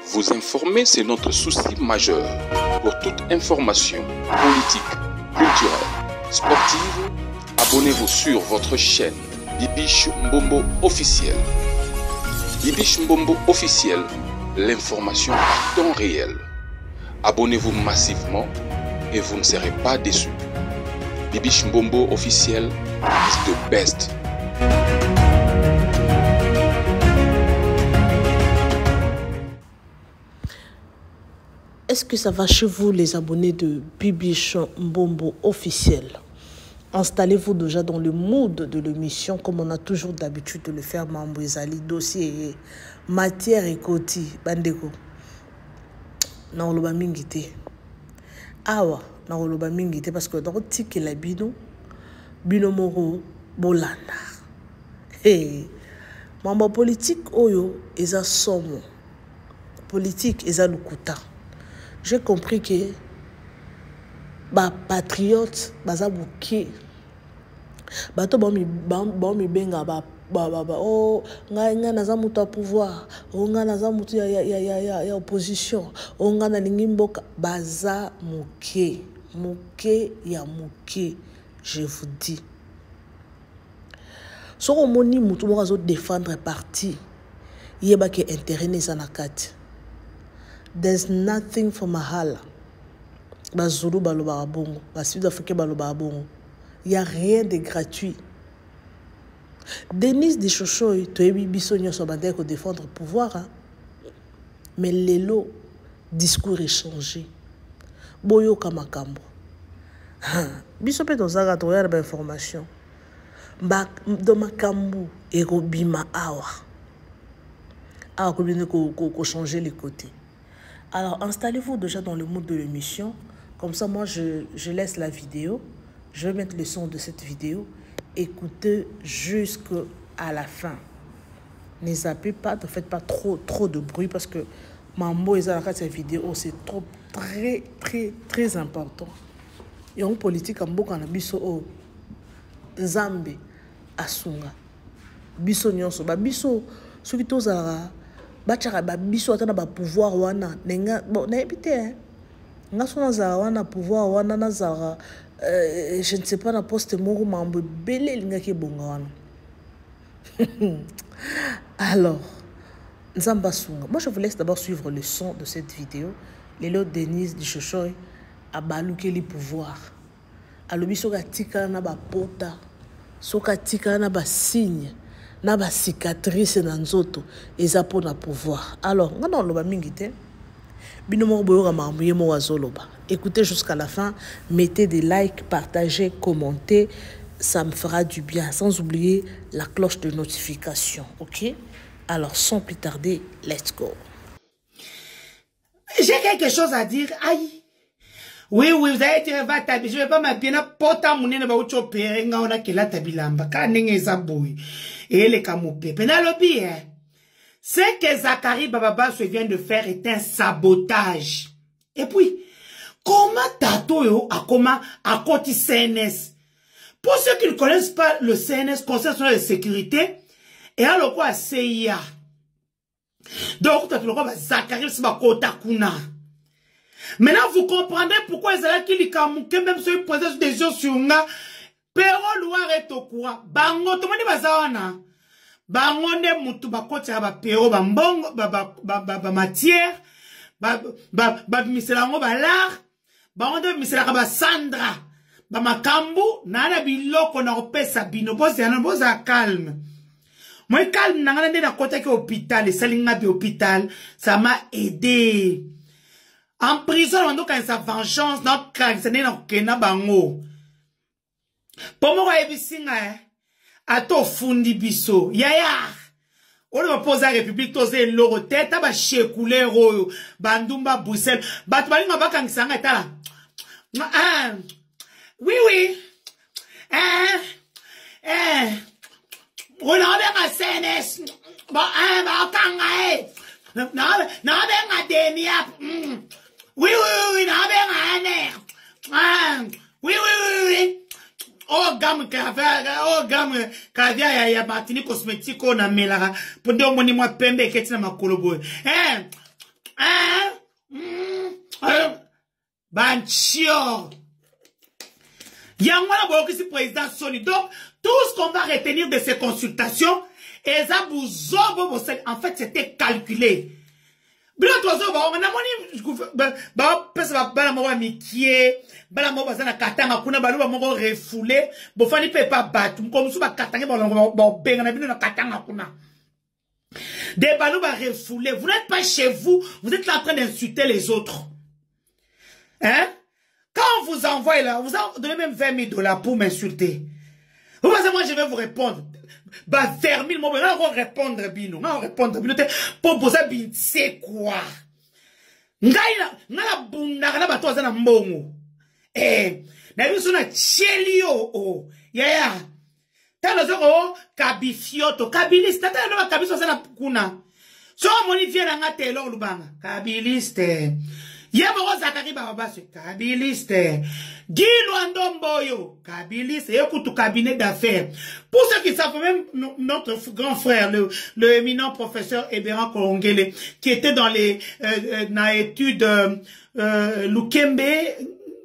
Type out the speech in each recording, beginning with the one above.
Vous informer, c'est notre souci majeur. Pour toute information politique, culturelle, sportive, abonnez-vous sur votre chaîne Bibiche Mbombo officiel. Bibiche Mbombo officiel, l'information à temps réel. Abonnez-vous massivement et vous ne serez pas déçus. Bibiche Mbombo officiel is the best. Est-ce que ça va chez vous, les abonnés de Bibiche Mbombo officiel? Installez-vous déjà dans le mood de l'émission, comme on a toujours d'habitude de le faire. Mambo Ezali, dossier, matière et koti, bandeko. Na oloba mingite. Awa, na oloba mingite parce que dans tiki la bino moro bolanda. Hey, mambo politique oyo eza somo. Politique eza lukuta. J'ai compris que ba patriote baza buke bato ba mi benga ba oh nga naza mutu à pouvoir oh nga naza mutu ya opposition oh nga na lingi mboka baza muke ya muke. Je vous dis, so omoni mutu moko azo défendre parti yeba ke intérêt neza na kati. There's nothing for mahala. Bazulu baloba bongo, ba Sud-Africain baloba bongo. Il y a rien de gratuit. Denise de Chochoy, tu es biso nyoso bandeko ko défendre le pouvoir, hein? Mais lelo discours est changé. Boyo kamakambo. Biso pe tozaga to ya ba information. Ba do makambo e ko bima awa. Awa ko bine ko changer les côtés. Alors, installez-vous déjà dans le mood de l'émission. Comme ça, moi, je laisse la vidéo. Je vais mettre le son de cette vidéo. Écoutez jusqu'à la fin. Ne zappez pas, ne faites pas trop de bruit parce que Mambo et Zalaka, cette vidéo, c'est très important. Et en politique, en beaucoup, on a biso Zambe, Asunga. Biso nyonso. Biso, ceux qui tozara. Bachara ba biso atana ba pouvoir wana nenga bon na ebité nga sona za wana pouvoir wana na za je ne sais pas na poste moko mambo belé linga ki bonga wana. Alors Nzamba Sunga, moi je vous laisse d'abord suivre le son de cette vidéo. Lelo Denise de Chochoy a baluke li pouvoir alobi soka tika na ba pota soka tika na ba signe na ba cicatrice na nzoto eza pona pouvoir. Alors ngana loba mingite bino mo boyoka mambuye mo wazoloba. Écoutez jusqu'à la fin, mettez des likes, partagez, commentez, ça me fera du bien, sans oublier la cloche de notification. OK? Alors sans plus tarder, let's go. J'ai quelque chose à dire. Aïe. Oui, vous avez dit, je vais pas m'appeler, pota mounine ba ucho perenga ona kela tabilamba, ka nenge zaboui. Et les kamoupe. Penalobi, ce que Zachary Bababa se vient de faire est un sabotage. Et puis, comment Tato yo a comment à côté CNS? Pour ceux qui ne connaissent pas le CNS, Conseil national de sécurité, et alors quoi, CIA. Donc, tu as Zachary Bababa kuna. Maintenant, vous comprendrez pourquoi ils allaient qu'il y a même sur une position des gens sur nga. Pero loire et au courant. Bango, tout le monde bazawana. Bango ne mutu bakoti ba pero ba mbongo ba matière. Ba miselango ba l'art. Bango de miselaka ba Sandra. Ba makambu na na biloko na opesa bino boza calme. Moi calme na ngana na kota ki hôpital, salinga bi hôpital, ça m'a aidé. En prison, on doit sa vengeance, notre crâne, c'est n'a bango. Pour moi, ato fundi biso. Yaya. On va poser la République, toser l'euro tête, ba chekoule royo, bandumba Bruxelles. Batbali ma baka ngisanga etala. Oui. On a bien CNS. Ba kanga na benga demia. Oui, na benga oui. Oh, gamme kavia ya batini cosmétique na melara. Pour de moni moi pembe ketina makolobo. Banchio. Yangwana Bokisi président Sony. Donc, tout ce qu'on va retenir de ces consultations, en fait, c'était calculé. Bila tozo ba on a moni ba pesa ba mo wa mikie bala mo ba sana katanga kuna baluba mo refoulé bo fani pe pa batu comme so ba katanga ba benga na bino na katanga kuna des baluba refoulé. Vous n'êtes pas chez vous, vous êtes là en train d'insulter les autres. Hein? Quand on vous envoie là, vous en donnez même 20 000 $ pour m'insulter. Vous pensez moi je vais vous répondre. Bah, vers 1000 mots, on va répondre, bino. On va répondre, bino. Pour poser, bin, c'est quoi? Ngala bunda, ngala bato, zana mbongo. Na biso na chelio, ya. Tano zoko, kabifioto, kabiliste. Tano zoko, kabiso zana kuna. So, moni vien na ngate lo lubanga. Kabiliste. Yabo zakari babase, kabiliste. Guilo Andomboyo, kabiliste. Écoute, cabinet d'affaires. Pour ceux qui savent, même notre grand frère, le éminent professeur Ebera Kolongele, qui était dans les études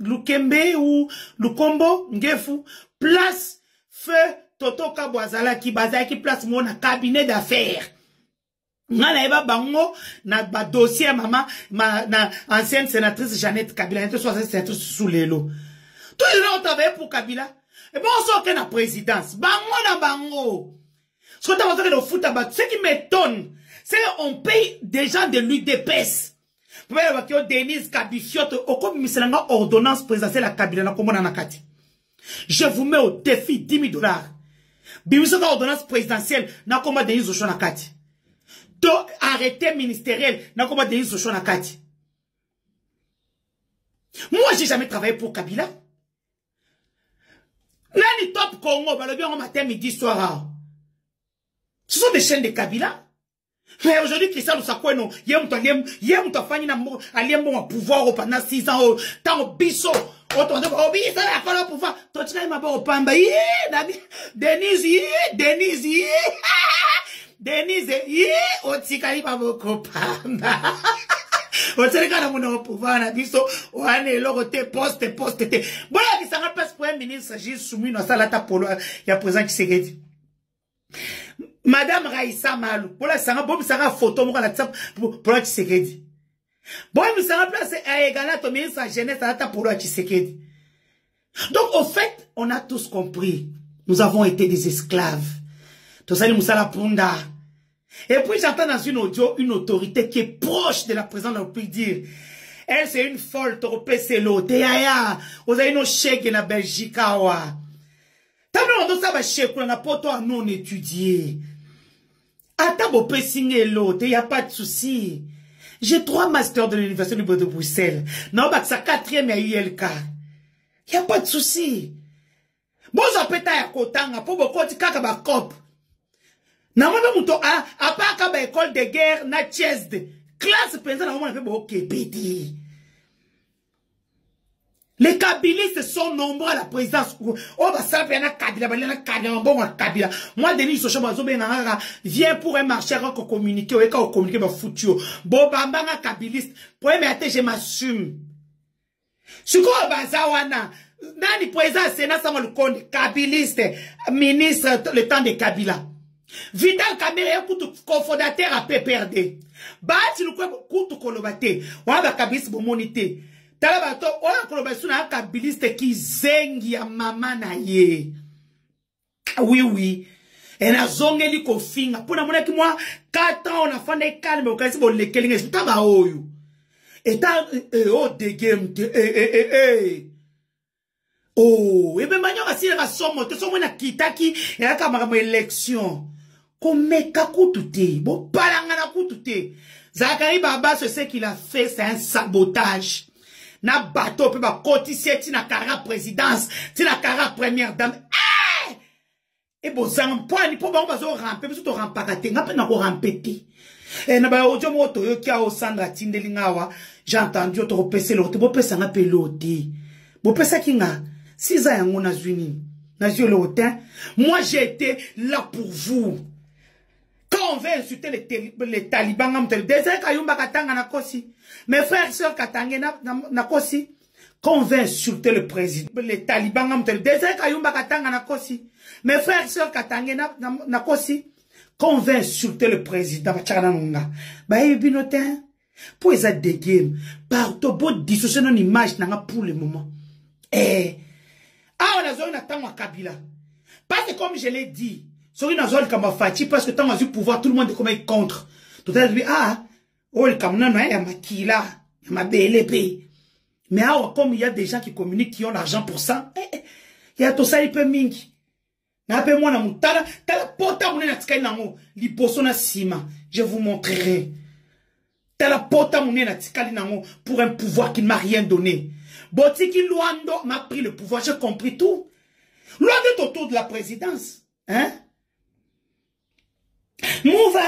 Lukembe ou Lukombo, Ngefu, place feu Toto Kabwazala qui basait qui place mon cabinet d'affaires. Ngana eba bango na ba dossier maman na ancienne sénatrice Jeannette Kabila était soit sénatrice sous les lots. Tout le monde travaille pour Kabila. Et bon on sort que la présidence bango na bango. Ce que tu vas faire au foot ce qui m'étonne c'est on paye des gens de l'UDPS. Pour voir que Denise Kabifiote au comme miselanga ordonnance présidentielle à Kabila na komona na kati. Je vous mets au défi 10 000 $. Bibiso ka ordonnance présidentielle na komona Denise Oshona kati. To arrêté ministériel na komona Denise Oshona kati. Moi j'ai jamais travaillé pour Kabila. Nani Top Congo balobi en matin midi soir. Ce sont des chaînes de Kabila. Mais aujourd'hui Christian Lusakweno yem to fani na aliembo wa pouvoir pendant 6 ans tant biso autant de biso la kola pouvoir to tika ma ba opamba Denise otika li ba kopamba otika na mona pouvoir na biso wane logo te poste te bola ki sanga place premier ministre Gilles Soumi no salata polo ya président Tshisekedi. Madame Raissa Malou, pour la sanga, bon, sanga photo, moi, la tap, pour la Tshisekedi. Bon, mais sanga place, à égala, ton ministre, sa jeunesse, à la pour la Tshisekedi. Donc, au fait, on a tous compris. Nous avons été des esclaves. Tout ça, nous la punda. Et puis, j'entends dans une audio, une autorité qui est proche de la présidente de la République dire, elle, c'est une folle, t'as repéré l'autre, yaya, vous avez nos chèques na Belgique, awa. T'as vu, on doit savoir chèque, on a pas toi non étudié. Attends, bon, signer l'autre, il n'y a pas de souci. J'ai 3 masters de l'université de Bruxelles. Non, bah, ça 4e à ULK. Il n'y a pas de souci. Bon, ça peut être à Kotanga, pour beaucoup de cas, bah, cop. Non, moi, je à part qu'à école de guerre, na Chesde. Classe, président, on a fait bon, ok, pété. Les kabilistes sont nombreux à la présidence. Oh, bah, ça, il y a Kabila, bon, Kabila. Moi, Denis Sochaba, viens pour un marché, qu'on communique, ou qu'on communique, bah, foutu. Bon, bah, kabiliste. Pour un matin, je m'assume. Ce qu'on va zawana, nani président, Sénat, ça va le compte, kabiliste, ministre, le temps de Kabila. Vidal Kamere, cofondateur à PPRD. Bah, tu nous crois, coûte kolobate. On va kabiliste, bon, monité. Talabato, oya kolobasuna kabiliste ki zengi ya mama na ye. Oui. Et na zongeli ko finga. Pona mona ki moi 4 ans on a fanda calme o kasi bo lekelinga taba oyo. Et ta oh de game Oh, ebe manyo kasi la somo te somo na kitaki e aka maka mo élection. Ko meka kutute, bo palanga na kutute. Zakari Baba ce qu'il a fait c'est un sabotage. Na bateau pe ba cotiser ti na kara présidence ti na kara première dame et bon zang point ni po ba zo ramper biso to rampaka te ngape na ko rampeti et na ba ojo moto yo kia o Sandra Tindelingawa j'ai entendu to repese l'autre bo pesa nga peloti bo pesa kinga 6 ans yango na zuni na zio l'autre moi j'ai été là pour vous Quand on veut insulter les talibans, désert Kayumba Katanga Nakosi. Mes frères et sœurs Katanga Nakosi. Quand on veut insulter le président, les talibans, désert Kayumba Katanga Nakosi. Mes frères et sœurs Katanga Nakosi. Quand on veut insulter le président, pour les des games, partout, pour dissocier nos images pour le moment. On a besoin d'attendre Kabila. Parce que comme je l'ai dit, sur une zone comme Fati, parce que tant que le pouvoir, tout le monde est comme contre. Tout à l'heure, le Cameroun, il y a ma Kila, il y a ma BLP. Mais comme il y a des gens qui communiquent, qui ont l'argent pour ça, il y a tout ça, il peut mingi. Je vous montrerai. Pour un pouvoir qui ne m'a rien donné. Botiki Luando m'a pris le pouvoir, j'ai compris tout. Luando est autour de la présidence. Hein? Mouva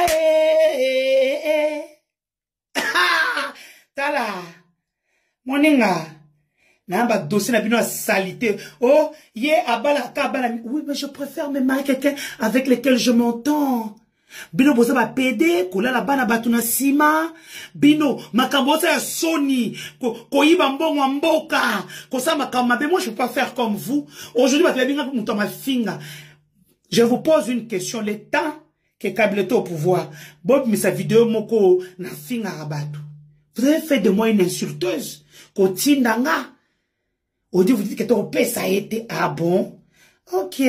Tala Moninga Namba dossier na bino a salité. Oh, abala kabala. Oui, mais je préfère me marier quelqu'un avec lequel je m'entends. Bino boza ba PD, kola la bana batuna sima. Bino makambosa ya Sony, ko yiba mbongo mboka. Ko sa makambe, moi je peux pas faire comme vous. Aujourd'hui ba binga muto ma finga. Je vous pose une question, le temps que Kabileto au pouvoir. Bob mais sa vidéo moko na finga rabatu. Vous avez fait de moi une insulteuse. Ko tindanga. Au dit vous dites que ton père ça a été ah bon. OK.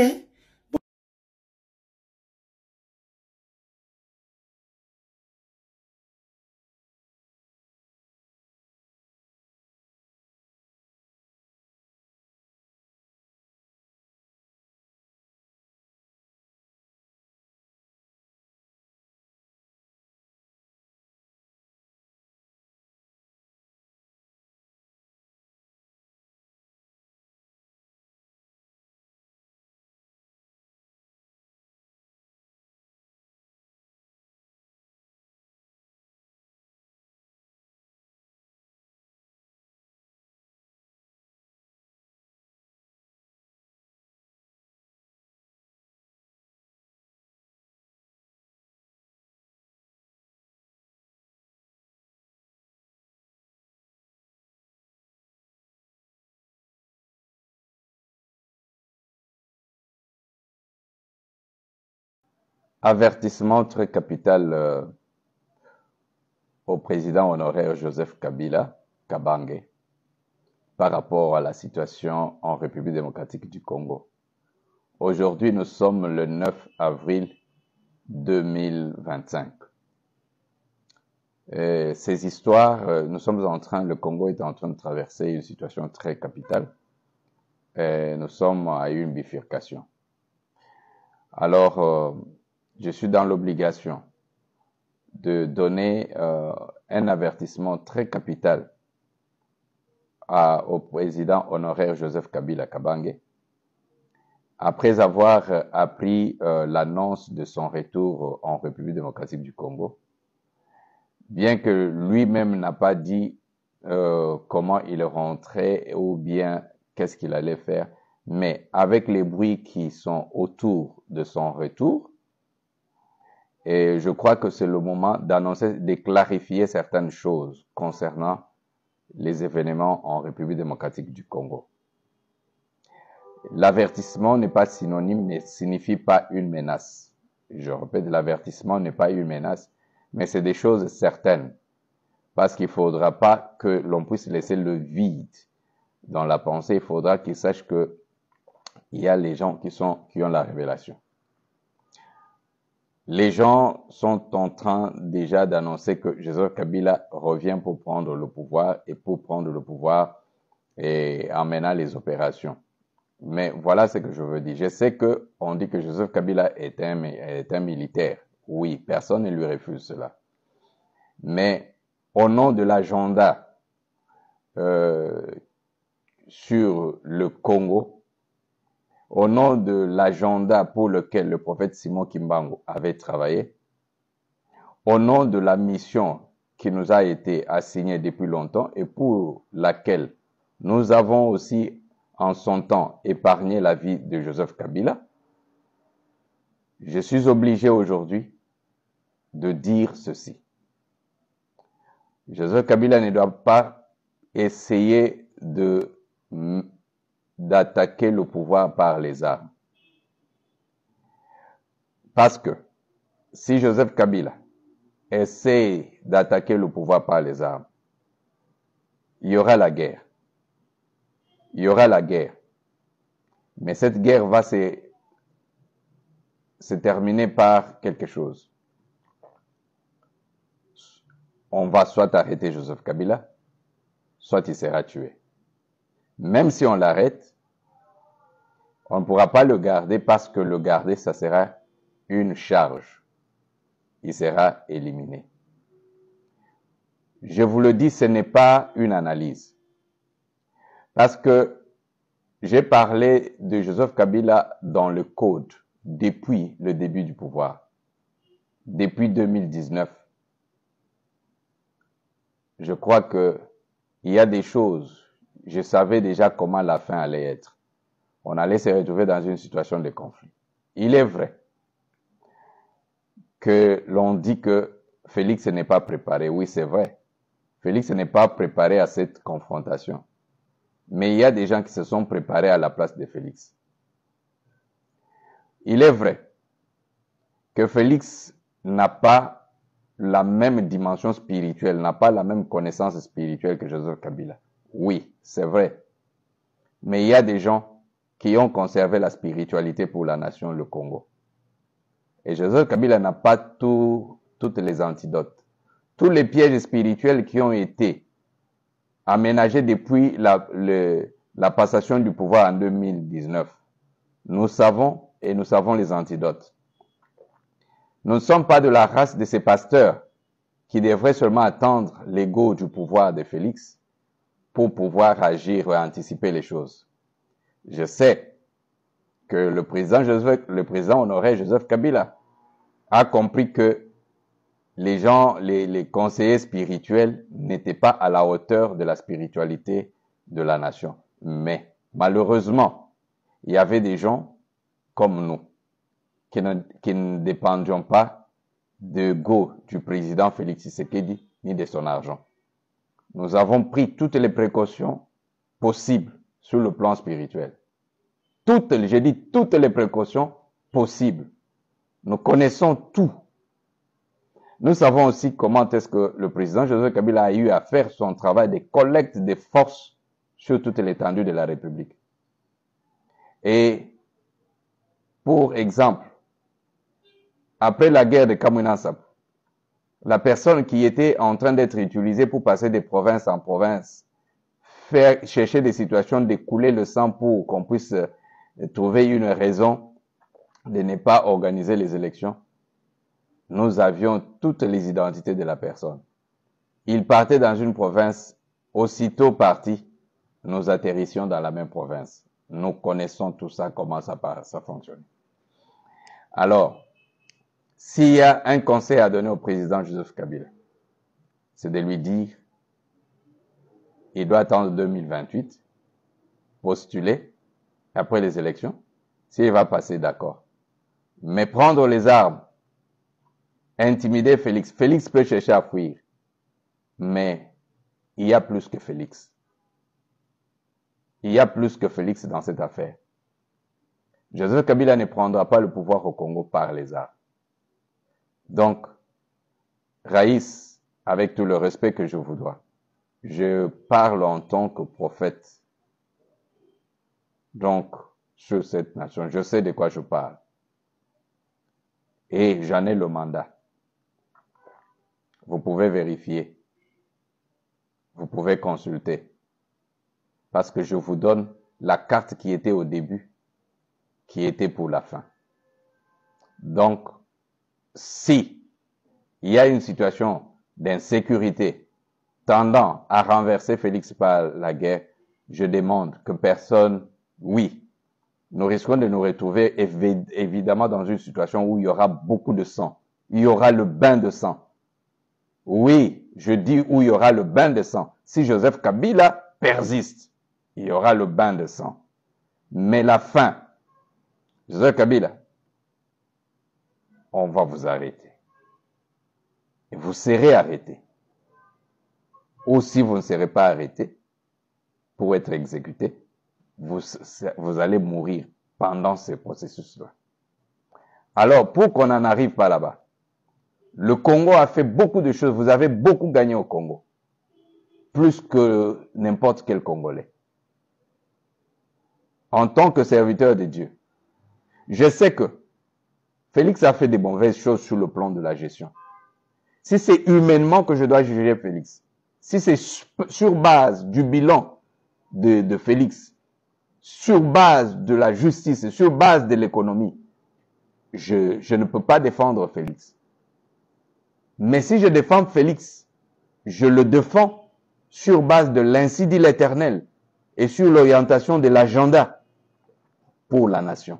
Avertissement très capital au président honoraire Joseph Kabila Kabange par rapport à la situation en République démocratique du Congo. Aujourd'hui, nous sommes le 9 avril 2025. Et ces histoires, le Congo est en train de traverser une situation très capitale. Et nous sommes à une bifurcation. Alors, je suis dans l'obligation de donner un avertissement très capital au président honoraire Joseph Kabila Kabange, après avoir appris l'annonce de son retour en République démocratique du Congo, bien que lui-même n'a pas dit comment il rentrait ou bien qu'est-ce qu'il allait faire, mais avec les bruits qui sont autour de son retour, et je crois que c'est le moment d'annoncer, de clarifier certaines choses concernant les événements en République démocratique du Congo. L'avertissement n'est pas synonyme, ne signifie pas une menace. Je répète, l'avertissement n'est pas une menace, mais c'est des choses certaines. Parce qu'il ne faudra pas que l'on puisse laisser le vide dans la pensée. Il faudra qu'ils sachent qu'il y a les gens qui ont la révélation. Les gens sont en train déjà d'annoncer que Joseph Kabila revient pour prendre le pouvoir et en menant les opérations. Mais voilà ce que je veux dire. Je sais qu'on dit que Joseph Kabila est un militaire. Oui, personne ne lui refuse cela. Mais au nom de l'agenda sur le Congo, au nom de l'agenda pour lequel le prophète Simon Kimbangu avait travaillé, au nom de la mission qui nous a été assignée depuis longtemps et pour laquelle nous avons aussi en son temps épargné la vie de Joseph Kabila, je suis obligé aujourd'hui de dire ceci. Joseph Kabila ne doit pas essayer d'attaquer le pouvoir par les armes. Parce que si Joseph Kabila essaie d'attaquer le pouvoir par les armes, il y aura la guerre. Il y aura la guerre. Mais cette guerre va se terminer par quelque chose. On va soit arrêter Joseph Kabila, soit il sera tué. Même si on l'arrête, on ne pourra pas le garder parce que le garder, ça sera une charge. Il sera éliminé. Je vous le dis, ce n'est pas une analyse. Parce que j'ai parlé de Joseph Kabila dans le code depuis le début du pouvoir. Depuis 2019. Je crois que il y a des choses, je savais déjà comment la fin allait être. On allait se retrouver dans une situation de conflit. Il est vrai que l'on dit que Félix n'est pas préparé. Oui, c'est vrai. Félix n'est pas préparé à cette confrontation. Mais il y a des gens qui se sont préparés à la place de Félix. Il est vrai que Félix n'a pas la même dimension spirituelle, n'a pas la même connaissance spirituelle que Joseph Kabila. Oui, c'est vrai. Mais il y a des gens qui ont conservé la spiritualité pour la nation, le Congo. Et Joseph Kabila n'a pas toutes les antidotes. Tous les pièges spirituels qui ont été aménagés depuis la passation du pouvoir en 2019. Nous savons et nous savons les antidotes. Nous ne sommes pas de la race de ces pasteurs qui devraient seulement attendre l'ego du pouvoir de Félix pour pouvoir agir et anticiper les choses. Je sais que le président honoré Joseph Kabila a compris que les gens, les conseillers spirituels n'étaient pas à la hauteur de la spiritualité de la nation. Mais malheureusement, il y avait des gens comme nous qui ne dépendions pas de go du président Félix Tshisekedi ni de son argent. Nous avons pris toutes les précautions possibles sur le plan spirituel. Toutes les précautions possibles. Nous connaissons tout. Nous savons aussi comment est-ce que le président Joseph Kabila a eu à faire son travail de collecte des forces sur toute l'étendue de la République. Et, pour exemple, après la guerre de Kamwina Nsapu, la personne qui était en train d'être utilisée pour passer de province en province, chercher des situations d'écouler le sang pour qu'on puisse trouver une raison de ne pas organiser les élections, nous avions toutes les identités de la personne. Il partait dans une province, aussitôt parti, nous atterrissions dans la même province. Nous connaissons tout ça, comment ça fonctionne. Alors, s'il y a un conseil à donner au président Joseph Kabila, c'est de lui dire, il doit attendre 2028, postuler, après les élections, s'il va passer, d'accord. Mais prendre les armes, intimider Félix. Félix peut chercher à fuir. Mais il y a plus que Félix. Il y a plus que Félix dans cette affaire. Joseph Kabila ne prendra pas le pouvoir au Congo par les armes. Donc, Raïs, avec tout le respect que je vous dois, je parle en tant que prophète. Donc, sur cette nation, je sais de quoi je parle. Et j'en ai le mandat. Vous pouvez vérifier. Vous pouvez consulter. Parce que je vous donne la carte qui était au début, qui était pour la fin. Donc, si il y a une situation d'insécurité tendant à renverser Félix par la guerre, je demande que personne, oui, nous risquons de nous retrouver évidemment dans une situation où il y aura beaucoup de sang. Il y aura le bain de sang. Oui, je dis où il y aura le bain de sang. Si Joseph Kabila persiste, il y aura le bain de sang. Mais la fin, Joseph Kabila, on va vous arrêter. et vous serez arrêté. Ou si vous ne serez pas arrêté pour être exécuté, vous allez mourir pendant ce processus-là. Alors, pour qu'on n'en arrive pas là-bas, le Congo a fait beaucoup de choses. Vous avez beaucoup gagné au Congo. Plus que n'importe quel Congolais. En tant que serviteur de Dieu. Je sais que Félix a fait des mauvaises choses sur le plan de la gestion. Si c'est humainement que je dois juger Félix, si c'est sur base du bilan de Félix, sur base de la justice, sur base de l'économie, je ne peux pas défendre Félix. Mais si je défends Félix, je le défends sur base de l'ainsi dit l'Éternel et sur l'orientation de l'agenda pour la nation.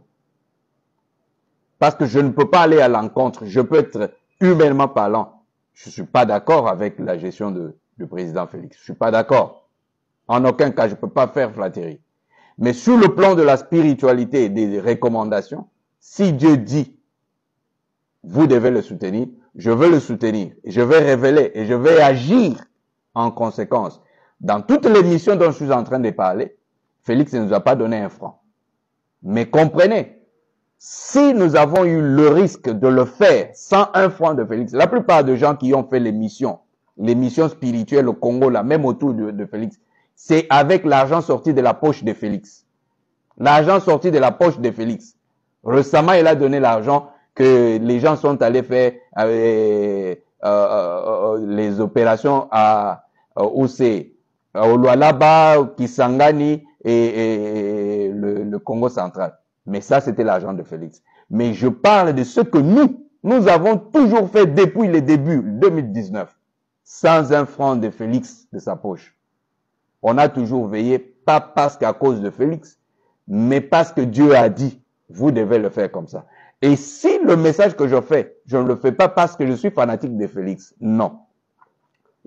Parce que je ne peux pas aller à l'encontre. Je peux être humainement parlant. Je ne suis pas d'accord avec la gestion du président Félix. Je ne suis pas d'accord. En aucun cas, je ne peux pas faire flatterie. Mais sur le plan de la spiritualité et des recommandations, si Dieu dit, vous devez le soutenir, je veux le soutenir. Et je vais révéler et je vais agir en conséquence. Dans toutes les missions dont je suis en train de parler, Félix ne nous a pas donné un franc. Mais comprenez, si nous avons eu le risque de le faire sans un franc de Félix, la plupart des gens qui ont fait les missions spirituelles au Congo, là, même autour de Félix, c'est avec l'argent sorti de la poche de Félix. L'argent sorti de la poche de Félix. Récemment, il a donné l'argent que les gens sont allés faire les opérations à où c'est au Lualaba, Kisangani et le Congo central. Mais ça, c'était l'argent de Félix. Mais je parle de ce que nous avons toujours fait depuis le début, 2019, sans un franc de Félix de sa poche. On a toujours veillé, pas parce qu'à cause de Félix, mais parce que Dieu a dit, vous devez le faire comme ça. Et si le message que je fais, je ne le fais pas parce que je suis fanatique de Félix, non.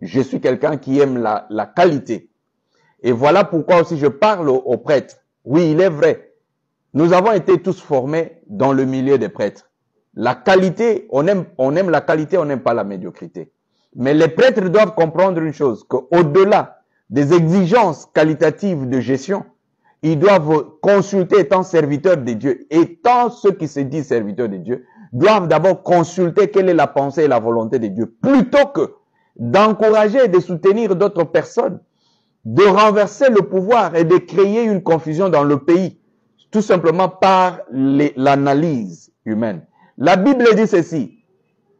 Je suis quelqu'un qui aime la qualité. Et voilà pourquoi aussi je parle aux prêtres. Oui, il est vrai. Nous avons été tous formés dans le milieu des prêtres. La qualité, on aime la qualité, on n'aime pas la médiocrité. Mais les prêtres doivent comprendre une chose, qu'au-delà des exigences qualitatives de gestion, ils doivent consulter étant serviteurs de Dieu. Étant ceux qui se disent serviteurs de Dieu, doivent d'abord consulter quelle est la pensée et la volonté de Dieu, plutôt que d'encourager et de soutenir d'autres personnes, de renverser le pouvoir et de créer une confusion dans le pays, tout simplement par l'analyse humaine. La Bible dit ceci,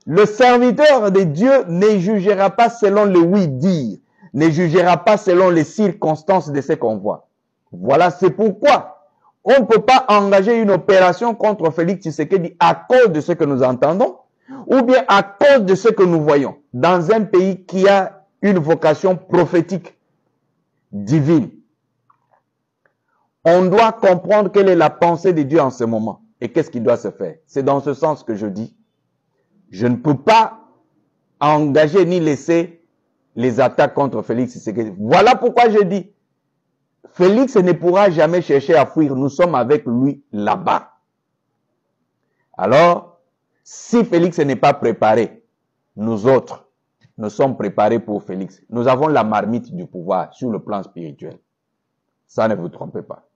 le serviteur de Dieu ne jugera pas selon le oui-dire, ne jugera pas selon les circonstances de ce qu'on voit. Voilà, c'est pourquoi on ne peut pas engager une opération contre Félix Tshisekedi à cause de ce que nous entendons ou bien à cause de ce que nous voyons dans un pays qui a une vocation prophétique divine. On doit comprendre quelle est la pensée de Dieu en ce moment et qu'est-ce qui doit se faire. C'est dans ce sens que je dis, je ne peux pas engager ni laisser les attaques contre Félix Tshisekedi. Voilà pourquoi je dis, Félix ne pourra jamais chercher à fuir. Nous sommes avec lui là-bas. Alors, si Félix n'est pas préparé, nous autres, nous sommes préparés pour Félix. Nous avons la marmite du pouvoir sur le plan spirituel. Ça, ne vous trompez pas.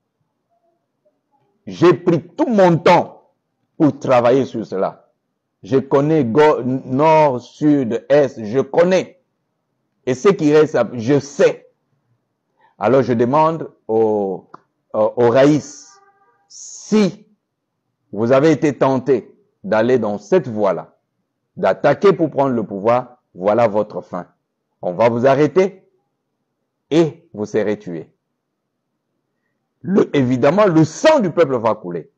J'ai pris tout mon temps pour travailler sur cela. Je connais nord, sud, est, je connais. Et ce qui reste, je sais. Alors je demande au Raïs, si vous avez été tenté d'aller dans cette voie-là, d'attaquer pour prendre le pouvoir, voilà votre fin. On va vous arrêter et vous serez tués. Évidemment, le sang du peuple va couler.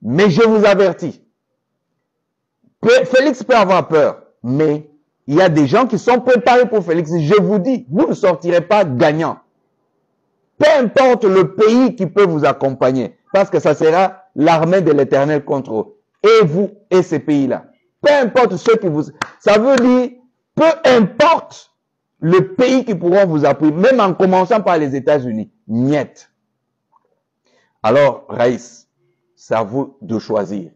Mais je vous avertis, Félix peut avoir peur, mais il y a des gens qui sont préparés pour Félix. Je vous dis, vous ne sortirez pas gagnant. Peu importe le pays qui peut vous accompagner, parce que ça sera l'armée de l'Éternel contre eux. Et vous et ces pays-là. Peu importe ceux qui vous... Ça veut dire, peu importe le pays qui pourront vous appuyer, même en commençant par les États-Unis. Niet. Alors, Raïs, c'est à vous de choisir.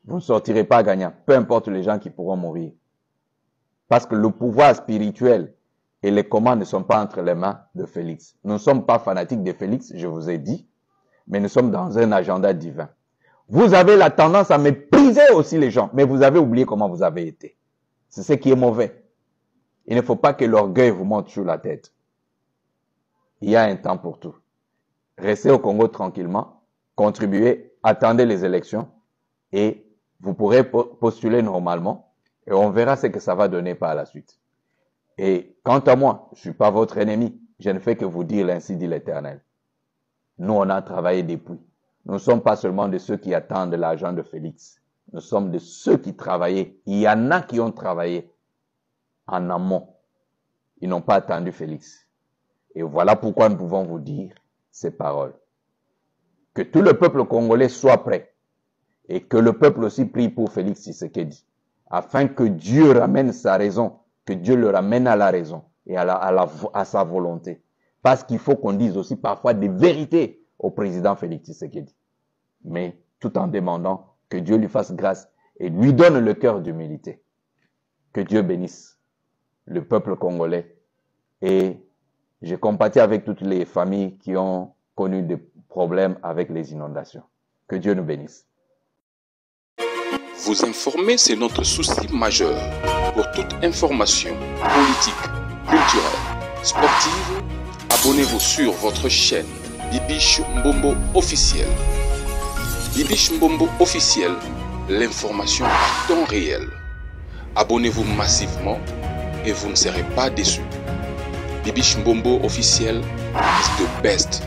Vous ne sortirez pas gagnant, peu importe les gens qui pourront mourir. Parce que le pouvoir spirituel et les commandes ne sont pas entre les mains de Félix. Nous ne sommes pas fanatiques de Félix, je vous ai dit, mais nous sommes dans un agenda divin. Vous avez la tendance à mépriser aussi les gens, mais vous avez oublié comment vous avez été. C'est ce qui est mauvais. Il ne faut pas que l'orgueil vous monte sur la tête. Il y a un temps pour tout. Restez au Congo tranquillement, contribuez, attendez les élections et vous pourrez postuler normalement et on verra ce que ça va donner par la suite. Et quant à moi, je ne suis pas votre ennemi. Je ne fais que vous dire l'ainsi dit l'Éternel. Nous, on a travaillé depuis. Nous ne sommes pas seulement de ceux qui attendent l'argent de Félix. Nous sommes de ceux qui travaillaient. Il y en a qui ont travaillé en amont. Ils n'ont pas attendu Félix. Et voilà pourquoi nous pouvons vous dire ces paroles. Que tout le peuple congolais soit prêt. Et que le peuple aussi prie pour Félix Tshisekedi. Afin que Dieu ramène sa raison. Que Dieu le ramène à la raison et à sa volonté. Parce qu'il faut qu'on dise aussi parfois des vérités au président Félix Tshisekedi. Mais tout en demandant que Dieu lui fasse grâce et lui donne le cœur d'humilité. Que Dieu bénisse le peuple congolais. Et je compatis avec toutes les familles qui ont connu des problèmes avec les inondations. Que Dieu nous bénisse. Vous informer, c'est notre souci majeur. Pour toute information politique, culturelle, sportive, abonnez-vous sur votre chaîne Bibiche Mbombo officiel. Bibiche Mbombo officiel, l'information à temps réel. Abonnez-vous massivement et vous ne serez pas déçus. Bibiche Mbombo officiel is the best.